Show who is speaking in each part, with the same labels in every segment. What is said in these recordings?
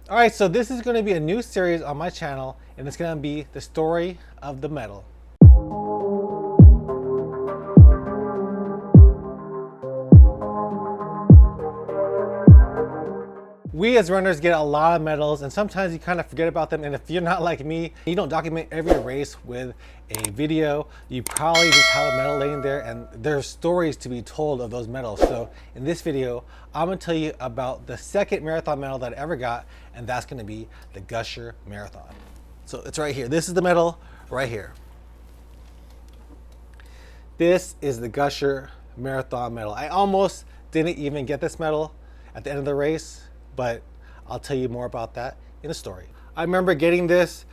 Speaker 1: All right, so this is going to be a new series on my channel, and it's going to be the story of the medal. We as runners get a lot of medals, and sometimes you kind of forget about them. And if you're not like me, you don't document every race with a video, you probably just have a medal laying there, and there's stories to be told of those medals. So in this video, I'm gonna tell you about the second marathon medal that I ever got, and that's gonna be the Gusher Marathon. So it's right here. This is the medal right here. This is the Gusher Marathon medal. I almost didn't even get this medal at the end of the race, but I'll tell you more about that in the story. I remember getting this.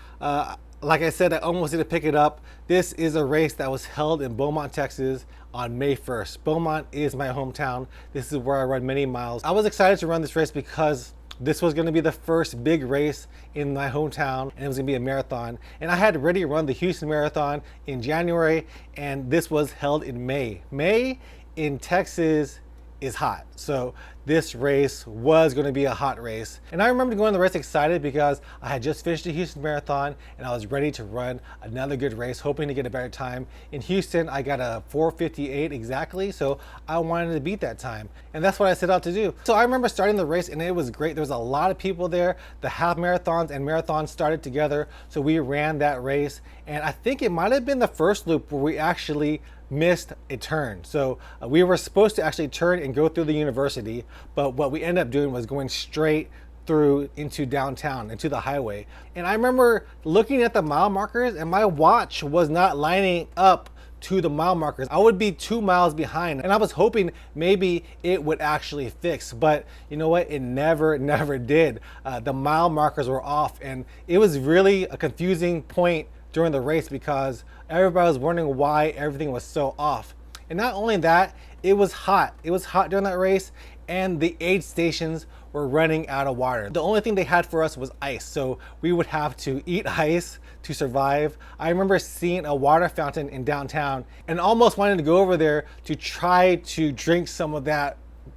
Speaker 1: Like I said, I almost didn't pick it up. This is a race that was held in Beaumont, Texas on May 1st. Beaumont is my hometown. This is where I run many miles. I was excited to run this race because this was going to be the first big race in my hometown, and it was going to be a marathon. And I had already run the Houston Marathon in January, and this was held in May. May in Texas is hot. So this race was going to be a hot race. And I remember going to the race excited because I had just finished the Houston Marathon and I was ready to run another good race, hoping to get a better time. In Houston, I got a 4:58 exactly, so I wanted to beat that time. And that's what I set out to do. So I remember starting the race and it was great. There was a lot of people there. The half marathons and marathons started together. So we ran that race. And I think it might have been the first loop where we actually missed a turn. So we were supposed to actually turn and go through the university, but what we ended up doing was going straight through into downtown, into the highway. And I remember looking at the mile markers and my watch was not lining up to the mile markers. I would be 2 miles behind, and I was hoping maybe it would actually fix, but you know what? It never did. The mile markers were off, and it was really a confusing point during the race because everybody was wondering why everything was so off. And not only that, it was hot. It was hot during that race, and the aid stations were running out of water. The only thing they had for us was ice, so we would have to eat ice to survive. I remember seeing a water fountain in downtown and almost wanting to go over there to try to drink some of that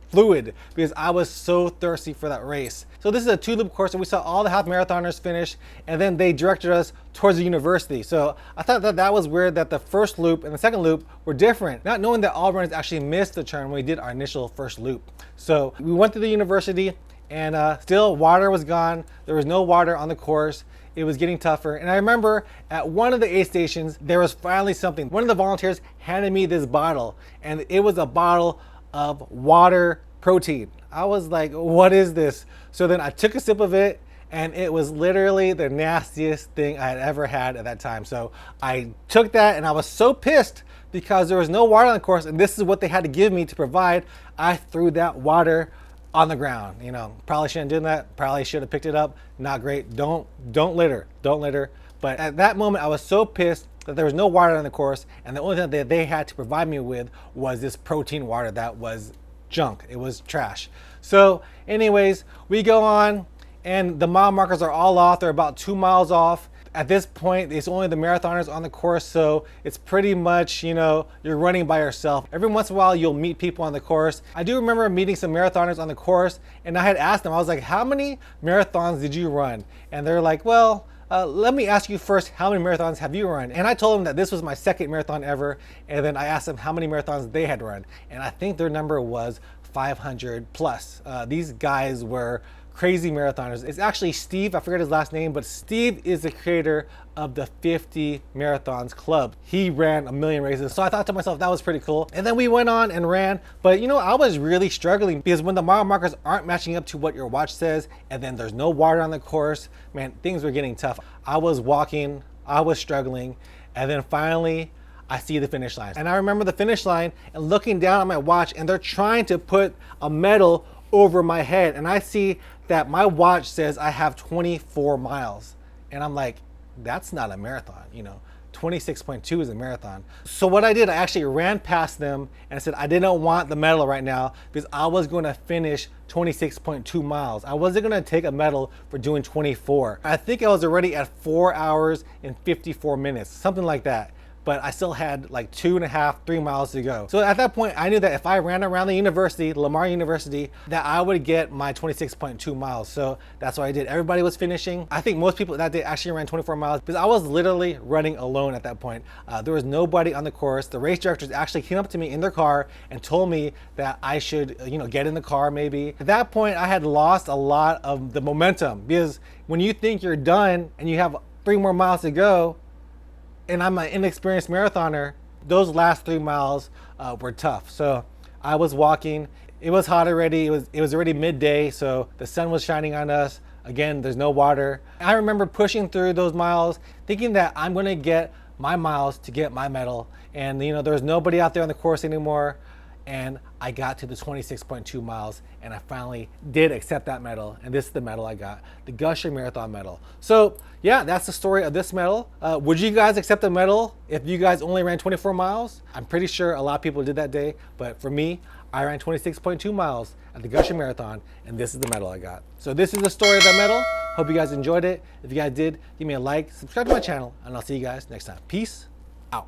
Speaker 1: fluid because I was so thirsty for that race. So this is a 2-loop course, and we saw all the half marathoners finish, and then they directed us towards the university. So I thought that that was weird that the first loop and the second loop were different, not knowing that all runners actually missed the turn when we did our initial first loop. So we went to the university, and still water was gone. There was no water on the course. It was getting tougher. And I remember at one of the aid stations, there was finally something. One of the volunteers handed me this bottle, and it was a bottle of water protein. I was like, what is this? So then I took a sip of it, and it was literally the nastiest thing I had ever had at that time. So I took that, and I was so pissed because there was no water on the course, and this is what they had to give me to provide. I threw that water on the ground. You know, probably shouldn't have done that. Probably should have picked it up. Not great. Don't litter. Don't litter. But at that moment, I was so pissed that there was no water on the course, and the only thing that they had to provide me with was this protein water that was junk. It was trash. So anyways, we go on, and the mile markers are all off. They're about 2 miles off. At this point, it's only the marathoners on the course, so it's pretty much, you know, you're running by yourself. Every once in a while, you'll meet people on the course. I do remember meeting some marathoners on the course, and I had asked them, I was like, how many marathons did you run? And they're like, well, let me ask you first, how many marathons have you run? And I told them that this was my second marathon ever, and then I asked them how many marathons they had run, and I think their number was 500 plus. These guys were crazy marathoners. It's actually Steve, I forget his last name, but Steve is the creator of the 50 Marathons Club. He ran a million races. So I thought to myself, that was pretty cool. And then we went on and ran, but you know, I was really struggling because when the mile markers aren't matching up to what your watch says, and then there's no water on the course, man, things were getting tough. I was walking, I was struggling, and then finally, I see the finish line. And I remember the finish line and looking down at my watch, and they're trying to put a medal over my head, and I see that my watch says I have 24 miles, and I'm like, that's not a marathon, you know. 26.2 is a marathon. So what I did, I actually ran past them and I said I didn't want the medal right now because I was going to finish 26.2 miles. I wasn't going to take a medal for doing 24. I think I was already at 4 hours and 54 minutes, something like that. but I still had like 2.5, 3 miles to go. So at that point, I knew that if I ran around the university, Lamar University, that I would get my 26.2 miles. So that's what I did. Everybody was finishing. I think most people that day actually ran 24 miles because I was literally running alone at that point. There was nobody on the course. The race directors actually came up to me in their car and told me that I should, get in the car maybe. At that point, I had lost a lot of the momentum because when you think you're done and you have 3 more miles to go, and I'm an inexperienced marathoner, those last 3 miles were tough. So I was walking. It was hot already. It was already midday, so the sun was shining on us. Again, there's no water. I remember pushing through those miles, thinking that I'm gonna get my miles to get my medal. And there was nobody out there on the course anymore. And I got to the 26.2 miles and I finally did accept that medal. And this is the medal I got, the Gusher Marathon medal. So yeah, that's the story of this medal. Would you guys accept a medal if you guys only ran 24 miles? I'm pretty sure a lot of people did that day, but for me, I ran 26.2 miles at the Gusher Marathon, and this is the medal I got. So this is the story of that medal. Hope you guys enjoyed it. If you guys did, give me a like, subscribe to my channel, and I'll see you guys next time. Peace out.